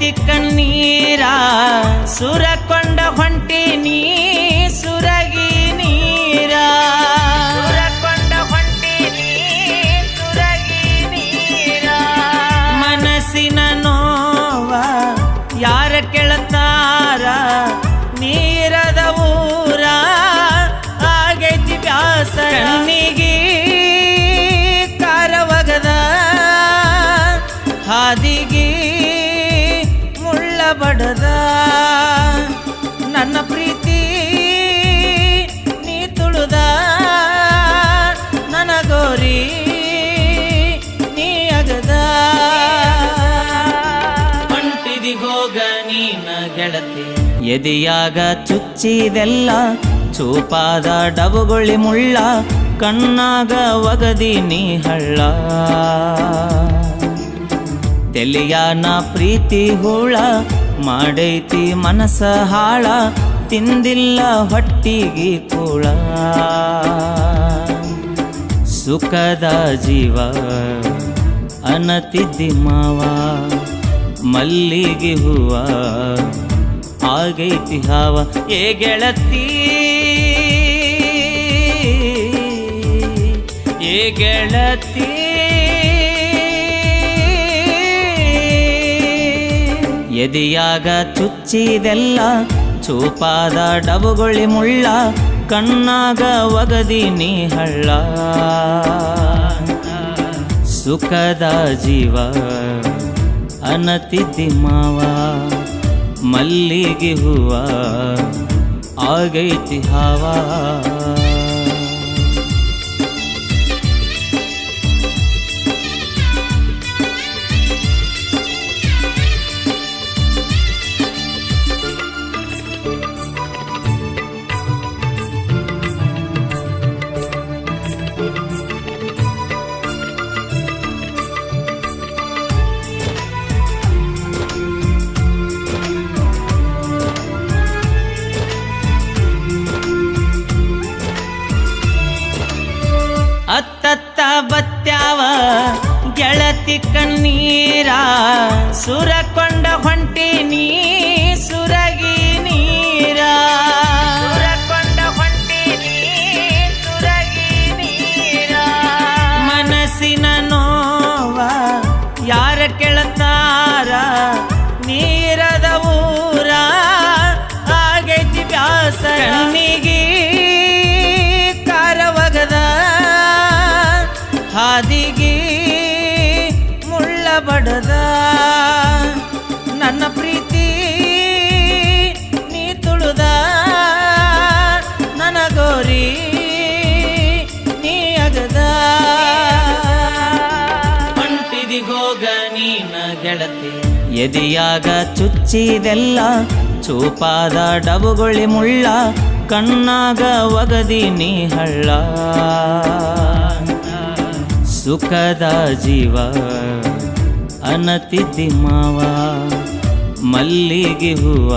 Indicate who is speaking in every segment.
Speaker 1: ಗೆಳತಿ ಕಣ್ಣೀರ ಸುರಕೊಂಡ ಹೊಂಟಿ ನೀ ಸುರಗಿ ನೀರ ಸುರಕೊಂಡ ಹೊಂಟಿ ನೀ ಸುರಗಿ ನೀರ ಮನಸ್ಸಿನ ನೋವ ಯಾರ ಕೇಳತಾರ ನೀರದ ಊರ ಆಗೈತಿ ಬ್ಯಾಸರ ಕಣ್ಣಿಗೆ ಕಾರವಗದ ಹಾದಿಗೆ ಮುಳ್ಳ ಬಡದ ನನ್ನ ಪ್ರೀತಿ ನೀ ತುಳುದ ನನಗೋರಿ ನೀ ಅಗದ ಹೊಂಟಿದಿ ಹೋಗ ನೀನ ಗೆಳತಿ ಎದೆಯಾಗ ಚುಚ್ಚಿದೆಲ್ಲ ಚೂಪಾದ ಡಬುಗೊಳಿ ಮುಳ್ಳ ಕಣ್ಣಾಗ ಒಗದಿ ನೀ ಹಳ್ಳ ತೆಲಿಯಾನ ಪ್ರೀತಿ ಹೂಳ ಮಾಡೈತಿ ಮನಸ ಹಾಳ ತಿಂದಿಲ್ಲ ಹೊಟ್ಟಿಗೆ ಕೂಳ ಸುಖದ ಜೀವ ಅನತಿದ್ದಿ ಮಾವ ಮಲ್ಲಿಗೆ ಹೂವ ಆಗೈತಿ ಹಾವ ಏ ಗೆಳತಿ ಏ ಗೆಳತಿ ಎದೆಯಾಗ ಚುಚ್ಚಿದೆಲ್ಲ ಚೂಪಾದ ಡಬುಗೊಳಿ ಮುಳ್ಳ ಕಣ್ಣಾಗ ಒಗದಿ ನೀ ಹಳ್ಳ ಸುಖದ ಜೀವ ಅನತಿದ್ದಿ ಮಾವ ಮಲ್ಲಿಗೆ ಹೂವ ಆಗೈತಿ ಹಾವ ಅತ್ತತ್ತ ಬತ್ಯಾವ ಗೆಳತಿ ಕಣ್ಣೀರ ಸುರಕೊಂಡ ಹೊಂಟಿ ನೀ ಸುರಗಿ ನೀರ ಸುರಕೊಂಡ ಹೊಂಟಿ ನೀ ಸುರಗಿ ನೀರ ಮನಸ್ಸಿನ ನೋವ ಯಾರ ಕೇಳತಾರ ನೀರದ ಊರ ಆಗೈತಿ ಬ್ಯಾಸರ ಕಣ್ಣಿಗೆ ಕಾರವಗದ ಹಾದಿಗೆ ಮುಳ್ಳ ಬಡದ ನನ್ನ ಪ್ರೀತಿ ನೀ ತುಳುದ ನನಗೋರಿ ನೀ ಅಗದ ಹೊಂಟಿದಿ ಹೋಗ ನೀನ ಗೆಳತಿ ಎದೆಯಾಗ ಚುಚ್ಚಿದೆಲ್ಲ ಚೂಪಾದ ಡಬುಗೊಳಿ ಮುಳ್ಳ ಕಣ್ಣಾಗ ಒಗದಿ ನೀ ಹಳ್ಳ ಸುಖದ ಜೀವ ಅನತಿದ್ದಿ ಮಾವ ಮಲ್ಲಿಗೆ ಹೂವ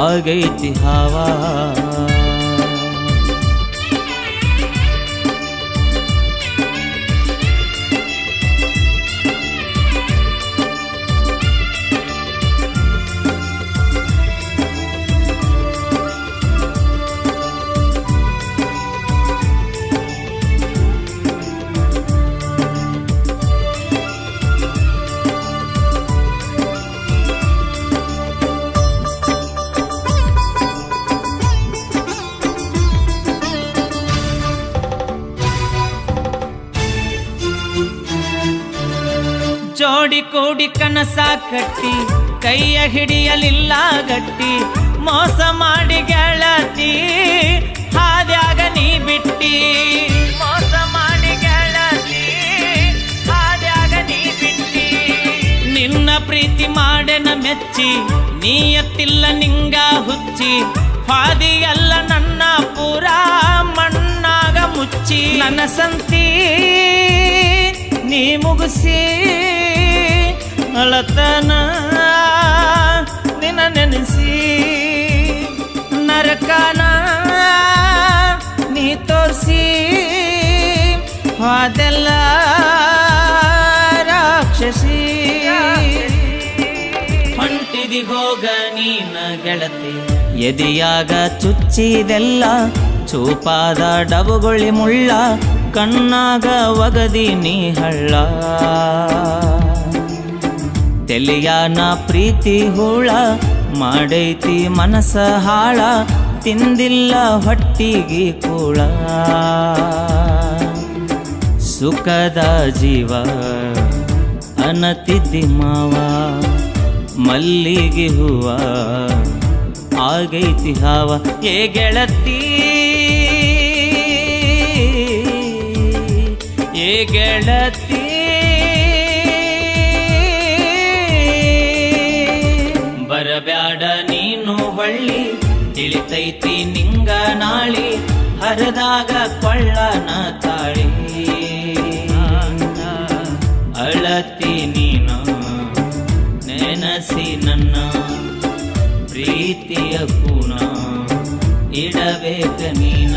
Speaker 1: ಆಗೈತಿ ಹಾವ ಜೋಡಿ ಕೂಡಿ ಕನಸ ಕಟ್ಟಿ ಕೈಯ ಹಿಡಿಯಲಿಲ್ಲ ಗಟ್ಟಿ ಮೋಸ ಮಾಡಿ ಗೆಳತಿ ಹಾದ್ಯಾಗ ನೀ ಬಿಟ್ಟಿ ಮೋಸ ಮಾಡಿ ಗೆಳತಿ ಹಾದ್ಯಾಗ ನೀ ಬಿಟ್ಟಿ ನಿನ್ನ ಪ್ರೀತಿ ಮಾಡೆನ ಮೆಚ್ಚಿ ನೀಯತ್ತಿಲ್ಲ ನಿಂಗ ಹುಚ್ಚಿ ಹಾದಿಯಲ್ಲ ನನ್ನ ಪೂರ ಮಣ್ಣಾಗ ಮುಚ್ಚಿ ನನ್ನ ಸಂತಿ ನೀ ಮುಗಿಸಿ ಅಳತನ ನಿನ್ನ ನೆನೆಸಿ ನರಕನ ನೀ ತೋರಿಸಿ ಅದೆಲ್ಲ ರಾಕ್ಷಸಿ ಬೀದಿ ಹೋಗ ನೀನ ಗೆಳತಿ. ಎದಿಯಾಗ ಚುಚ್ಚಿದೆಲ್ಲ ಚೂಪಾದ ಡಬುಗೊಳಿ ಮುಳ್ಳ, ಕಣ್ಣಾಗ ಒಗದಿ ನೀ ಹಳ್ಳ. ತೆಲಿಯಾನ ಪ್ರೀತಿ ಹೂಳ, ಮಾಡೈತಿ ಮನಸ ಹಾಳ, ತಿಂದಿಲ್ಲ ಹೊಟ್ಟಿಗೆ ಕೂಳ. ಸುಖದ ಜೀವ ಅನತಿದ್ದಿ ಮಾವ, ಮಲ್ಲಿಗೆ ಹೂವ ಆಗೈತಿ ಹಾವ. ಏ ಗೆಳತಿ ಏ ಗೆಳತಿ, ಬರಬ್ಯಾಡ ನೀನು ಹೊಳ್ಳಿ, ತಿಳಿತೈತಿ ನಿಂಗ ನಾಳಿ, ಹರದಾಗ ಕೊಳ್ಳನ ತಾಳಿ. ಅಳತಿ ನೀನು ನೆನಸಿ ನನ್ನ ಪ್ರೀತಿಯ ಕೂನ, ಇಡಬೇಕ ನೀನ